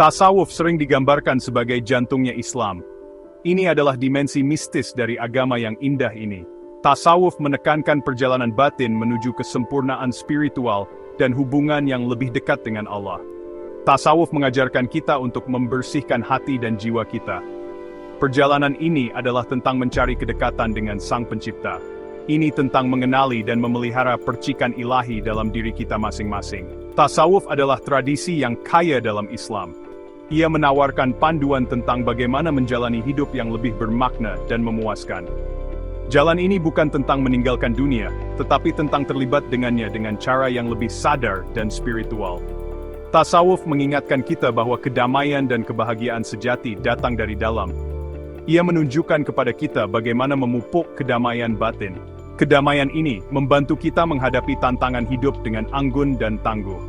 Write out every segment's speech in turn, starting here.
Tasawuf sering digambarkan sebagai jantungnya Islam. Ini adalah dimensi mistis dari agama yang indah ini. Tasawuf menekankan perjalanan batin menuju kesempurnaan spiritual dan hubungan yang lebih dekat dengan Allah. Tasawuf mengajarkan kita untuk membersihkan hati dan jiwa kita. Perjalanan ini adalah tentang mencari kedekatan dengan Sang Pencipta. Ini tentang mengenali dan memelihara percikan ilahi dalam diri kita masing-masing. Tasawuf adalah tradisi yang kaya dalam Islam. Ia menawarkan panduan tentang bagaimana menjalani hidup yang lebih bermakna dan memuaskan. Jalan ini bukan tentang meninggalkan dunia, tetapi tentang terlibat dengannya dengan cara yang lebih sadar dan spiritual. Tasawuf mengingatkan kita bahwa kedamaian dan kebahagiaan sejati datang dari dalam. Ia menunjukkan kepada kita bagaimana memupuk kedamaian batin. Kedamaian ini membantu kita menghadapi tantangan hidup dengan anggun dan tangguh.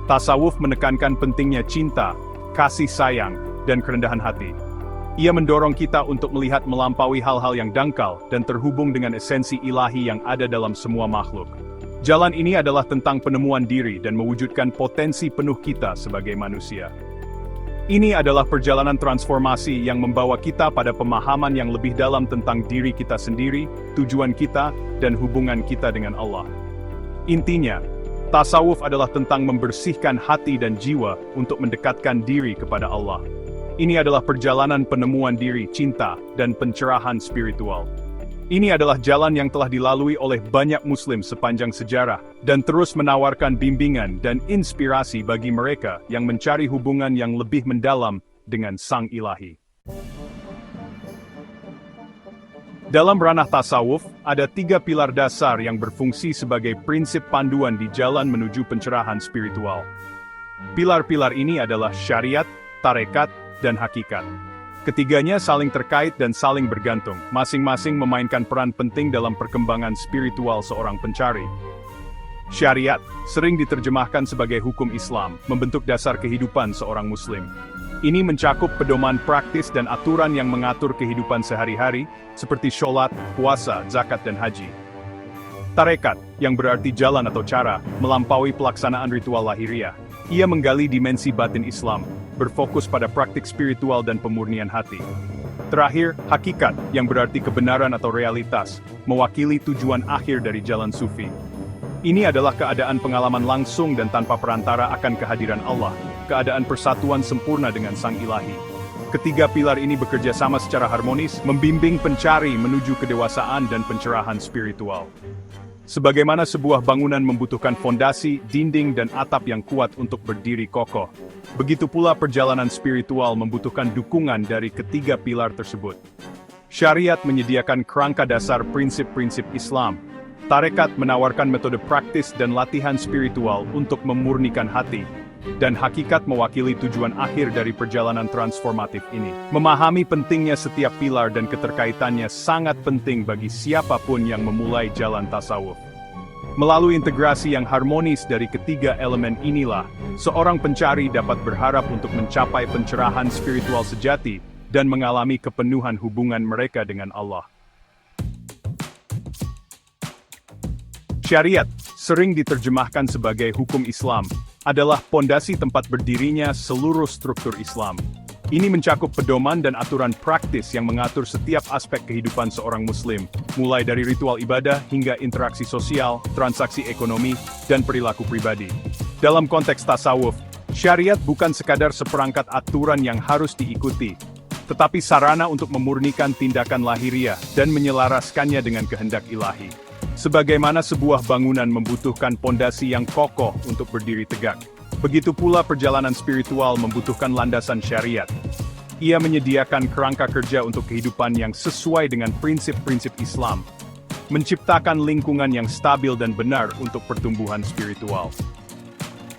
Tasawuf menekankan pentingnya cinta, kasih sayang, dan kerendahan hati. Ia mendorong kita untuk melihat melampaui hal-hal yang dangkal dan terhubung dengan esensi ilahi yang ada dalam semua makhluk. Jalan ini adalah tentang penemuan diri dan mewujudkan potensi penuh kita sebagai manusia. Ini adalah perjalanan transformasi yang membawa kita pada pemahaman yang lebih dalam tentang diri kita sendiri, tujuan kita, dan hubungan kita dengan Allah. Intinya, tasawuf adalah tentang membersihkan hati dan jiwa untuk mendekatkan diri kepada Allah. Ini adalah perjalanan penemuan diri, cinta, dan pencerahan spiritual. Ini adalah jalan yang telah dilalui oleh banyak Muslim sepanjang sejarah, dan terus menawarkan bimbingan dan inspirasi bagi mereka yang mencari hubungan yang lebih mendalam dengan Sang Ilahi. Dalam ranah tasawuf, ada 3 pilar dasar yang berfungsi sebagai prinsip panduan di jalan menuju pencerahan spiritual. Pilar-pilar ini adalah syariat, tarekat, dan hakikat. Ketiganya saling terkait dan saling bergantung, masing-masing memainkan peran penting dalam perkembangan spiritual seorang pencari. Syariat sering diterjemahkan sebagai hukum Islam, membentuk dasar kehidupan seorang Muslim. Ini mencakup pedoman praktis dan aturan yang mengatur kehidupan sehari-hari, seperti sholat, puasa, zakat, dan haji. Tarekat, yang berarti jalan atau cara, melampaui pelaksanaan ritual lahiriah. Ia menggali dimensi batin Islam, berfokus pada praktik spiritual dan pemurnian hati. Terakhir, hakikat, yang berarti kebenaran atau realitas, mewakili tujuan akhir dari jalan sufi. Ini adalah keadaan pengalaman langsung dan tanpa perantara akan kehadiran Allah, keadaan persatuan sempurna dengan Sang Ilahi. Ketiga pilar ini bekerja sama secara harmonis, membimbing pencari menuju kedewasaan dan pencerahan spiritual. Sebagaimana sebuah bangunan membutuhkan fondasi, dinding, dan atap yang kuat untuk berdiri kokoh, begitu pula perjalanan spiritual membutuhkan dukungan dari ketiga pilar tersebut. Syariat menyediakan kerangka dasar prinsip-prinsip Islam. Tarekat menawarkan metode praktis dan latihan spiritual untuk memurnikan hati. Dan hakikat mewakili tujuan akhir dari perjalanan transformatif ini. Memahami pentingnya setiap pilar dan keterkaitannya sangat penting bagi siapapun yang memulai jalan tasawuf. Melalui integrasi yang harmonis dari ketiga elemen inilah, seorang pencari dapat berharap untuk mencapai pencerahan spiritual sejati dan mengalami kepenuhan hubungan mereka dengan Allah. Syariat, sering diterjemahkan sebagai hukum Islam, adalah pondasi tempat berdirinya seluruh struktur Islam. Ini mencakup pedoman dan aturan praktis yang mengatur setiap aspek kehidupan seorang Muslim, mulai dari ritual ibadah hingga interaksi sosial, transaksi ekonomi, dan perilaku pribadi. Dalam konteks tasawuf, syariat bukan sekadar seperangkat aturan yang harus diikuti, tetapi sarana untuk memurnikan tindakan lahiriah dan menyelaraskannya dengan kehendak ilahi. Sebagaimana sebuah bangunan membutuhkan pondasi yang kokoh untuk berdiri tegak, begitu pula perjalanan spiritual membutuhkan landasan syariat. Ia menyediakan kerangka kerja untuk kehidupan yang sesuai dengan prinsip-prinsip Islam, menciptakan lingkungan yang stabil dan benar untuk pertumbuhan spiritual.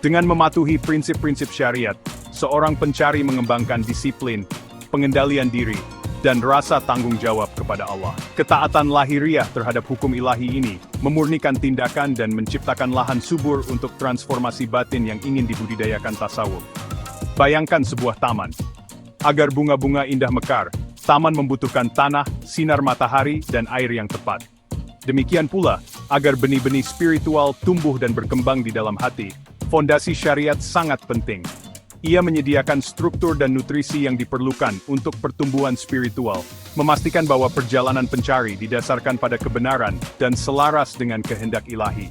Dengan mematuhi prinsip-prinsip syariat, seorang pencari mengembangkan disiplin, pengendalian diri, dan rasa tanggung jawab kepada Allah. Ketaatan lahiriah terhadap hukum ilahi ini memurnikan tindakan dan menciptakan lahan subur untuk transformasi batin yang ingin dibudidayakan tasawuf. Bayangkan sebuah taman. Agar bunga-bunga indah mekar, taman membutuhkan tanah, sinar matahari, dan air yang tepat. Demikian pula, agar benih-benih spiritual tumbuh dan berkembang di dalam hati, fondasi syariat sangat penting. Ia menyediakan struktur dan nutrisi yang diperlukan untuk pertumbuhan spiritual, memastikan bahwa perjalanan pencari didasarkan pada kebenaran dan selaras dengan kehendak ilahi.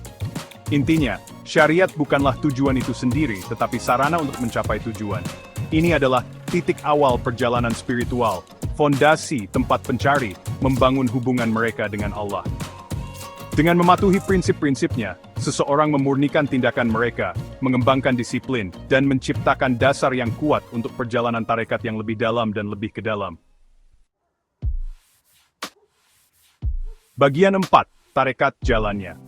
Intinya, syariat bukanlah tujuan itu sendiri, tetapi sarana untuk mencapai tujuan. Ini adalah titik awal perjalanan spiritual, fondasi tempat pencari membangun hubungan mereka dengan Allah. Dengan mematuhi prinsip-prinsipnya, seseorang memurnikan tindakan mereka, mengembangkan disiplin, dan menciptakan dasar yang kuat untuk perjalanan tarekat yang lebih dalam dan lebih ke dalam. Bagian 4. Tarekat jalannya.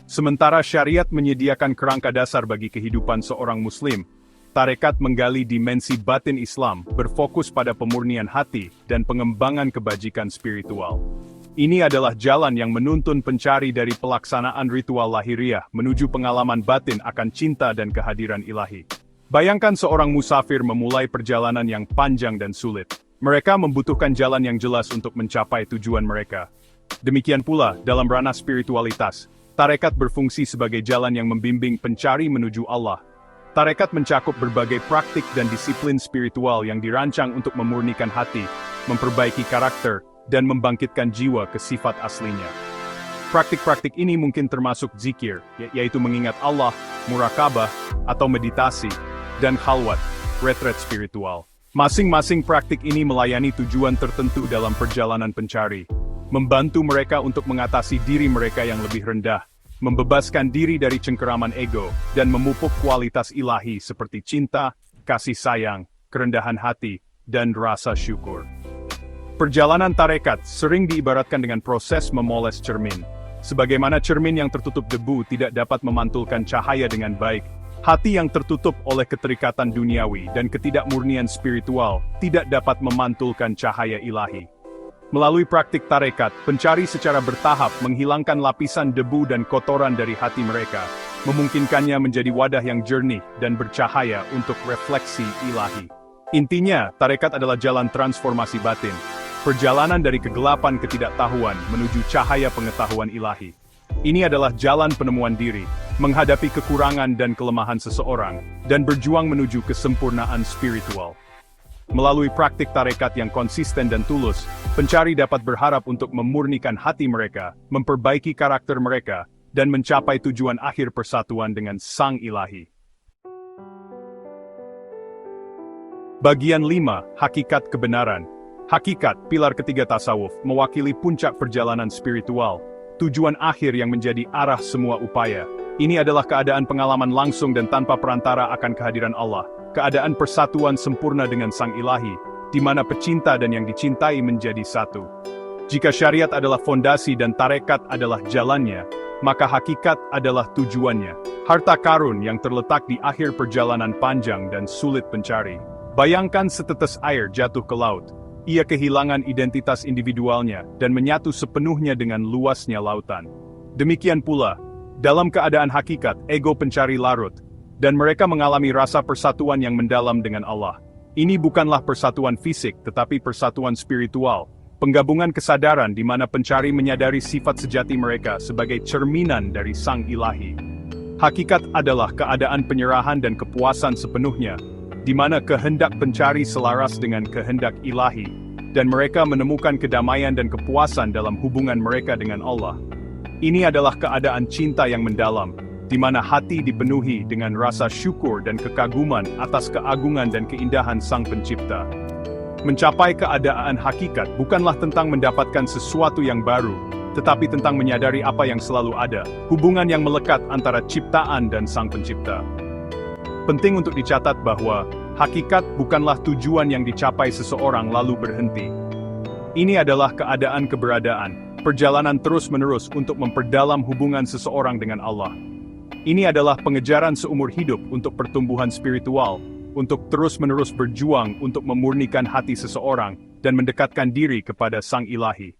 Sementara syariat menyediakan kerangka dasar bagi kehidupan seorang muslim, tarekat menggali dimensi batin Islam, berfokus pada pemurnian hati dan pengembangan kebajikan spiritual. Ini adalah jalan yang menuntun pencari dari pelaksanaan ritual lahiriah menuju pengalaman batin akan cinta dan kehadiran ilahi. Bayangkan seorang musafir memulai perjalanan yang panjang dan sulit. Mereka membutuhkan jalan yang jelas untuk mencapai tujuan mereka. Demikian pula, dalam ranah spiritualitas, tarekat berfungsi sebagai jalan yang membimbing pencari menuju Allah. Tarekat mencakup berbagai praktik dan disiplin spiritual yang dirancang untuk memurnikan hati, memperbaiki karakter, dan membangkitkan jiwa ke sifat aslinya. Praktik-praktik ini mungkin termasuk zikir, yaitu mengingat Allah, murakabah, atau meditasi, dan khalwat, retret spiritual. Masing-masing praktik ini melayani tujuan tertentu dalam perjalanan pencari, membantu mereka untuk mengatasi diri mereka yang lebih rendah, membebaskan diri dari cengkeraman ego, dan memupuk kualitas ilahi seperti cinta, kasih sayang, kerendahan hati, dan rasa syukur. Perjalanan tarekat sering diibaratkan dengan proses memoles cermin. Sebagaimana cermin yang tertutup debu tidak dapat memantulkan cahaya dengan baik, hati yang tertutup oleh keterikatan duniawi dan ketidakmurnian spiritual tidak dapat memantulkan cahaya ilahi. Melalui praktik tarekat, pencari secara bertahap menghilangkan lapisan debu dan kotoran dari hati mereka, memungkinkannya menjadi wadah yang jernih dan bercahaya untuk refleksi ilahi. Intinya, tarekat adalah jalan transformasi batin. Perjalanan dari kegelapan ketidaktahuan menuju cahaya pengetahuan ilahi. Ini adalah jalan penemuan diri, menghadapi kekurangan dan kelemahan seseorang, dan berjuang menuju kesempurnaan spiritual. Melalui praktik tarekat yang konsisten dan tulus, pencari dapat berharap untuk memurnikan hati mereka, memperbaiki karakter mereka, dan mencapai tujuan akhir persatuan dengan Sang Ilahi. Bagian 5. Hakikat kebenaran. Hakikat, pilar ketiga tasawuf, mewakili puncak perjalanan spiritual, tujuan akhir yang menjadi arah semua upaya. Ini adalah keadaan pengalaman langsung dan tanpa perantara akan kehadiran Allah, keadaan persatuan sempurna dengan Sang Ilahi, di mana pecinta dan yang dicintai menjadi satu. Jika syariat adalah fondasi dan tarekat adalah jalannya, maka hakikat adalah tujuannya. Harta karun yang terletak di akhir perjalanan panjang dan sulit pencari. Bayangkan setetes air jatuh ke laut. Ia kehilangan identitas individualnya dan menyatu sepenuhnya dengan luasnya lautan. Demikian pula, dalam keadaan hakikat, ego pencari larut, dan mereka mengalami rasa persatuan yang mendalam dengan Allah. Ini bukanlah persatuan fisik, tetapi persatuan spiritual, penggabungan kesadaran di mana pencari menyadari sifat sejati mereka sebagai cerminan dari Sang Ilahi. Hakikat adalah keadaan penyerahan dan kepuasan sepenuhnya, di mana kehendak pencari selaras dengan kehendak ilahi, dan mereka menemukan kedamaian dan kepuasan dalam hubungan mereka dengan Allah. Ini adalah keadaan cinta yang mendalam, di mana hati dipenuhi dengan rasa syukur dan kekaguman atas keagungan dan keindahan Sang Pencipta. Mencapai keadaan hakikat bukanlah tentang mendapatkan sesuatu yang baru, tetapi tentang menyadari apa yang selalu ada, hubungan yang melekat antara ciptaan dan Sang Pencipta. Penting untuk dicatat bahwa hakikat bukanlah tujuan yang dicapai seseorang lalu berhenti. Ini adalah keadaan keberadaan, perjalanan terus-menerus untuk memperdalam hubungan seseorang dengan Allah. Ini adalah pengejaran seumur hidup untuk pertumbuhan spiritual, untuk terus-menerus berjuang untuk memurnikan hati seseorang dan mendekatkan diri kepada Sang Ilahi.